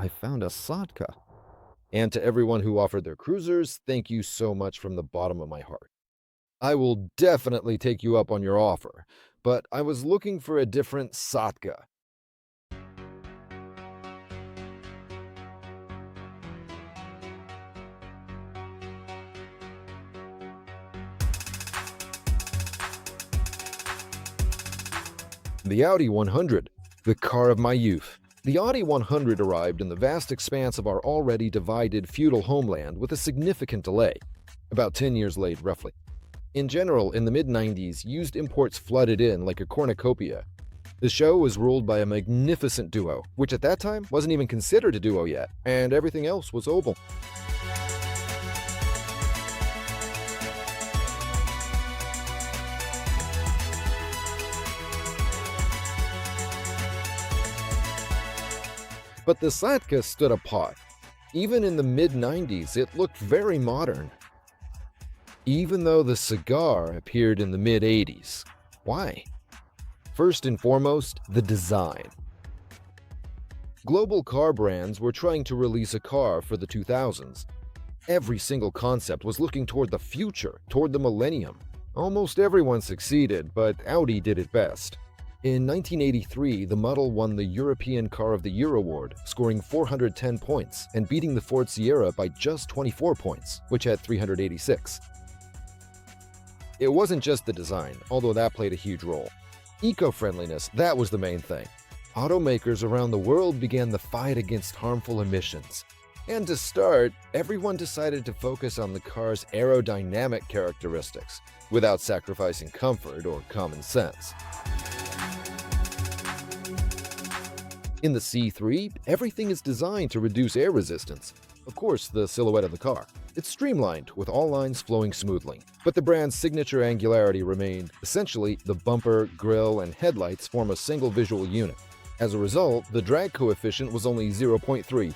I found a Sadka. And to everyone who offered their cruisers, thank you so much from the bottom of my heart. I will definitely take you up on your offer, but I was looking for a different Satka. The Audi 100, the car of my youth. The Audi 100 arrived in the vast expanse of our already divided feudal homeland with a significant delay, about 10 years late roughly. In general, in the mid-90s, used imports flooded in like a cornucopia. The show was ruled by a magnificent duo, which at that time wasn't even considered a duo yet, and everything else was oval. But the Satka stood apart. Even in the mid-90s, it looked very modern. Even though the Cigar appeared in the mid-80s. Why? First and foremost, the design. Global car brands were trying to release a car for the 2000s. Every single concept was looking toward the future, toward the millennium. Almost everyone succeeded, but Audi did it best. In 1983, the model won the European Car of the Year award, scoring 410 points and beating the Ford Sierra by just 24 points, which had 386. It wasn't just the design, although that played a huge role. Eco-friendliness, that was the main thing. Automakers around the world began the fight against harmful emissions. And to start, everyone decided to focus on the car's aerodynamic characteristics, without sacrificing comfort or common sense. In the C3, everything is designed to reduce air resistance. Of course, the silhouette of the car. It's streamlined, with all lines flowing smoothly. But the brand's signature angularity remained. Essentially, the bumper, grille, and headlights form a single visual unit. As a result, the drag coefficient was only 0.3.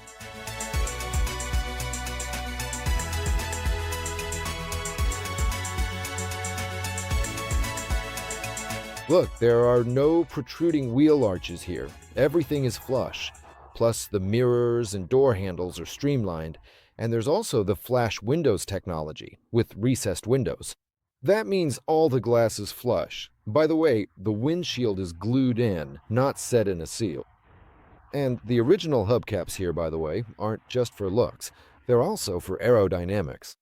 Look, there are no protruding wheel arches here. Everything is flush. Plus, the mirrors and door handles are streamlined, and there's also the flash windows technology, with recessed windows. That means all the glass is flush. By the way, the windshield is glued in, not set in a seal. And the original hubcaps here, by the way, aren't just for looks. They're also for aerodynamics.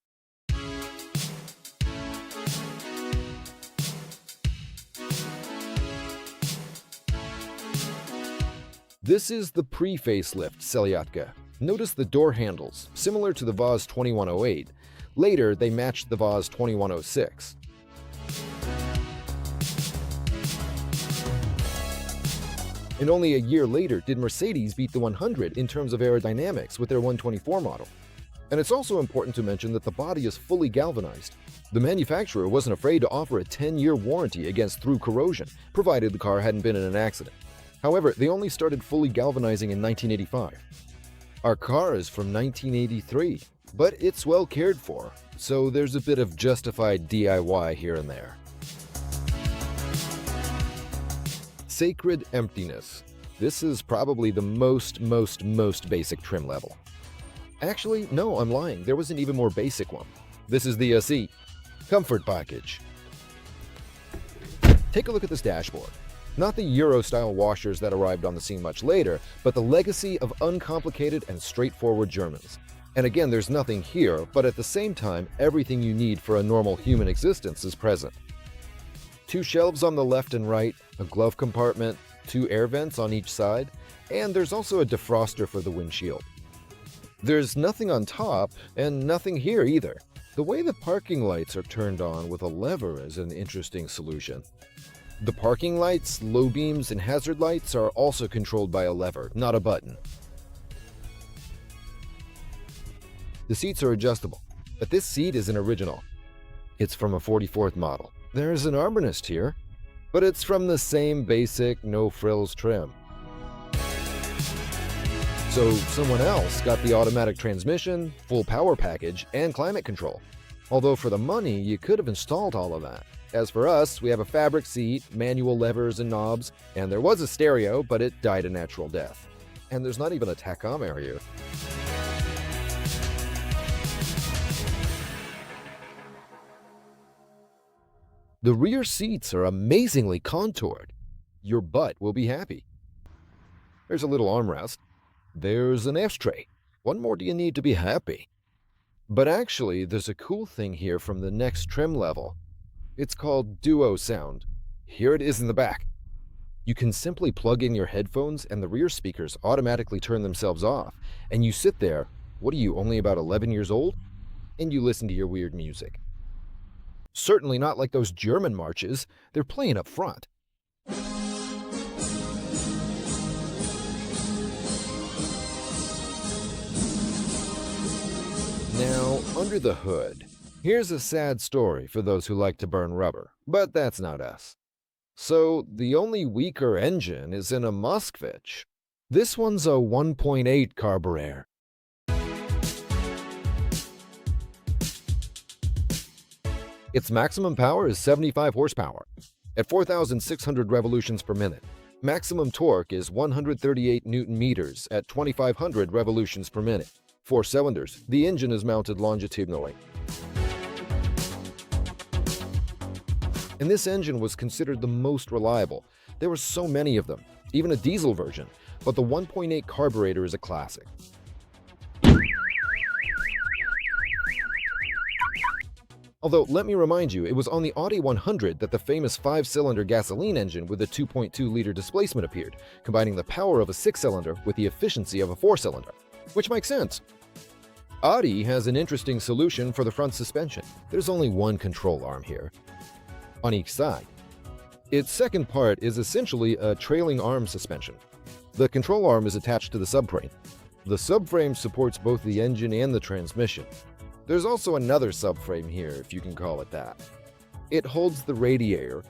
This is the pre-facelift Celiatka. Notice the door handles, similar to the Vaz 2108. Later, they matched the Vaz 2106. And only a year later did Mercedes beat the 100 in terms of aerodynamics with their 124 model. And it's also important to mention that the body is fully galvanized. The manufacturer wasn't afraid to offer a 10-year warranty against through corrosion, provided the car hadn't been in an accident. However, they only started fully galvanizing in 1985. Our car is from 1983, but it's well cared for, so there's a bit of justified DIY here and there. Sacred emptiness. This is probably the most basic trim level. Actually, no, I'm lying. There was an even more basic one. This is the seat. Comfort package. Take a look at this dashboard. Not the Euro-style washers that arrived on the scene much later, but the legacy of uncomplicated and straightforward Germans. And again, there's nothing here, but at the same time, everything you need for a normal human existence is present. 2 shelves on the left and right, a glove compartment, 2 air vents on each side, and there's also a defroster for the windshield. There's nothing on top, and nothing here either. The way the parking lights are turned on with a lever is an interesting solution. The parking lights, low beams, and hazard lights are also controlled by a lever, not a button. The seats are adjustable, but this seat isn't original. It's from a 44th model. There's an armrest here, but it's from the same basic, no-frills trim. So someone else got the automatic transmission, full power package, and climate control. Although for the money, you could have installed all of that. As for us, we have a fabric seat, manual levers and knobs, and there was a stereo, but it died a natural death. And there's not even a tachometer here. The rear seats are amazingly contoured. Your butt will be happy. There's a little armrest. There's an ashtray. What more do you need to be happy? But actually, there's a cool thing here from the next trim level. It's called Duo Sound. Here it is in the back. You can simply plug in your headphones and the rear speakers automatically turn themselves off, and you sit there, what are you, only about 11 years old? And you listen to your weird music. Certainly not like those German marches, they're playing up front. Now, under the hood, here's a sad story for those who like to burn rubber, but that's not us. So, the only weaker engine is in a Moskvich. This one's a 1.8 carburetor. Its maximum power is 75 horsepower, at 4,600 revolutions per minute. Maximum torque is 138 newton meters at 2,500 revolutions per minute. 4 cylinders, the engine is mounted longitudinally. And this engine was considered the most reliable. There were so many of them, even a diesel version, but the 1.8 carburetor is a classic. Although, let me remind you, it was on the Audi 100 that the famous 5-cylinder gasoline engine with a 2.2-liter displacement appeared, combining the power of a 6-cylinder with the efficiency of a 4-cylinder. Which makes sense. Audi has an interesting solution for the front suspension. There's only one control arm here, on each side. Its second part is essentially a trailing arm suspension. The control arm is attached to the subframe. The subframe supports both the engine and the transmission. There's also another subframe here, if you can call it that. It holds the radiator.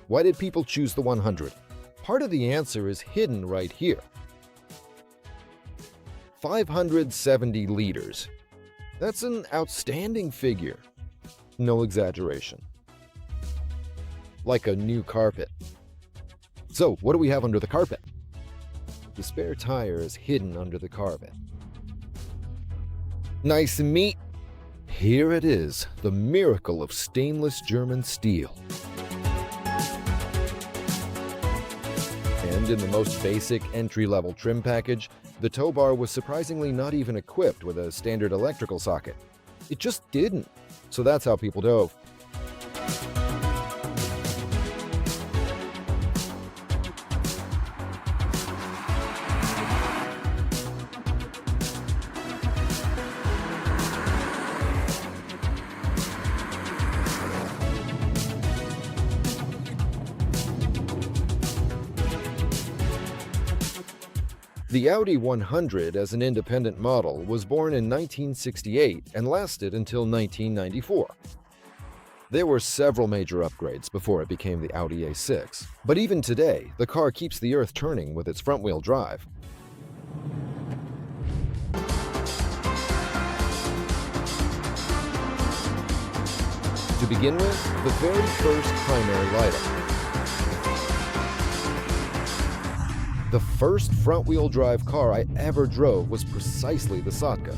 Why did people choose the 100? Part of the answer is hidden right here. 570 liters. That's an outstanding figure. No exaggeration. Like a new carpet. So, what do we have under the carpet? The spare tire is hidden under the carpet. Nice and neat. Here it is, the miracle of stainless German steel. And in the most basic entry-level trim package, the tow bar was surprisingly not even equipped with a standard electrical socket. It just didn't. So that's how people dove. The Audi 100 as an independent model was born in 1968 and lasted until 1994. There were several major upgrades before it became the Audi A6, but even today, the car keeps the earth turning with its front-wheel drive. To begin with, the very first primary lighting. The first front-wheel drive car I ever drove was precisely the Satka.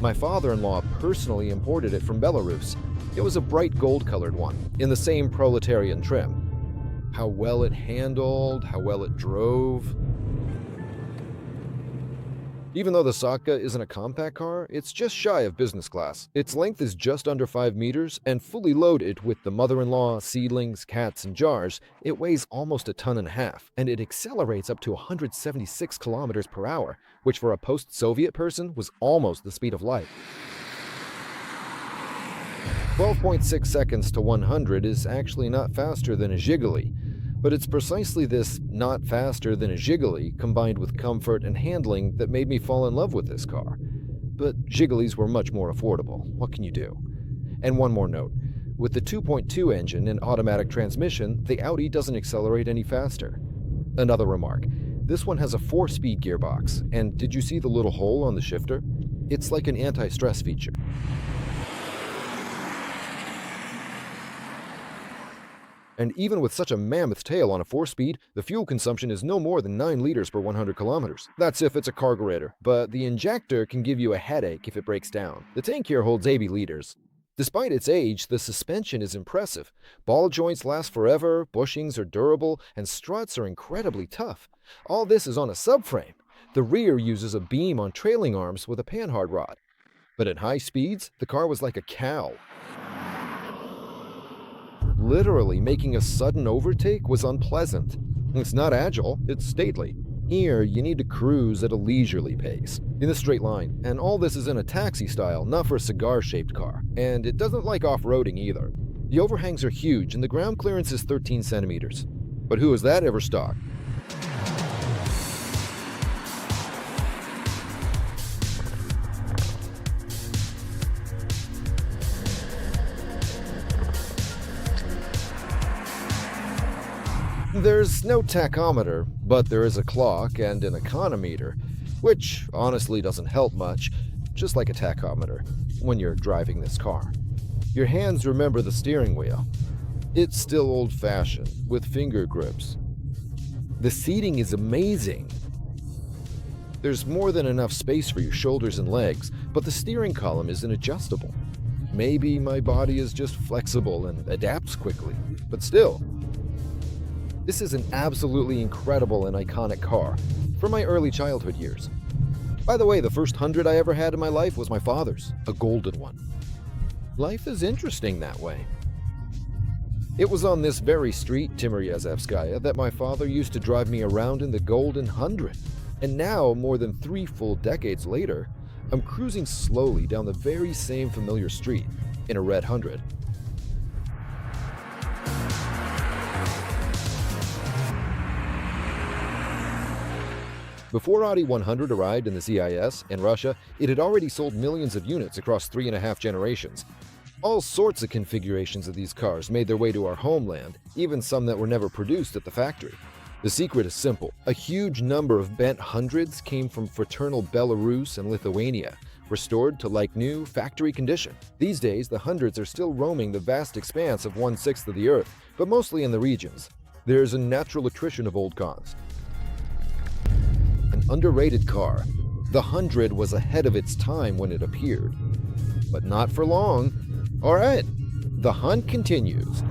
My father-in-law personally imported it from Belarus. It was a bright gold-colored one, in the same proletarian trim. How well it handled, how well it drove. Even though the Satka isn't a compact car, it's just shy of business class. Its length is just under 5 meters, and fully loaded with the mother-in-law, seedlings, cats, and jars, it weighs almost 1.5 tons, and it accelerates up to 176 kilometers per hour, which for a post-Soviet person was almost the speed of light. 12.6 seconds to 100 is actually not faster than a Zhiguli, but it's precisely this not faster than a Zhiguli combined with comfort and handling that made me fall in love with this car. But Zhigulis were much more affordable. What can you do? And one more note. With the 2.2 engine and automatic transmission, the Audi doesn't accelerate any faster. Another remark. This one has a 4-speed gearbox, and did you see the little hole on the shifter? It's like an anti-stress feature. And even with such a mammoth tail on a 4-speed, the fuel consumption is no more than 9 liters per 100 kilometers. That's if it's a carburetor, but the injector can give you a headache if it breaks down. The tank here holds 80 liters. Despite its age, the suspension is impressive. Ball joints last forever, bushings are durable, and struts are incredibly tough. All this is on a subframe. The rear uses a beam on trailing arms with a panhard rod. But at high speeds, the car was like a cow. Literally, making a sudden overtake was unpleasant. It's not agile, it's stately. Here, you need to cruise at a leisurely pace, in a straight line, and all this is in a taxi style, not for a cigar-shaped car. And it doesn't like off-roading either. The overhangs are huge, and the ground clearance is 13 centimeters. But who has that ever stopped? There's no tachometer, but there is a clock and an econometer, which honestly doesn't help much, just like a tachometer, when you're driving this car. Your hands remember the steering wheel. It's still old-fashioned, with finger grips. The seating is amazing. There's more than enough space for your shoulders and legs, but the steering column isn't adjustable. Maybe my body is just flexible and adapts quickly, but still. This is an absolutely incredible and iconic car from my early childhood years. By the way, the first 100 I ever had in my life was my father's, a golden one. Life is interesting that way. It was on this very street, Timiryazevskaya, that my father used to drive me around in the golden 100. And now, more than 3 full decades later, I'm cruising slowly down the very same familiar street in a red 100. Before Audi 100 arrived in the CIS and Russia, it had already sold millions of units across 3.5 generations. All sorts of configurations of these cars made their way to our homeland, even some that were never produced at the factory. The secret is simple. A huge number of bent hundreds came from fraternal Belarus and Lithuania, restored to like-new, factory condition. These days, the hundreds are still roaming the vast expanse of 1/6 of the Earth, but mostly in the regions. There's a natural attrition of old cars. An underrated car, the 100 was ahead of its time when it appeared. But not for long. Alright, the hunt continues.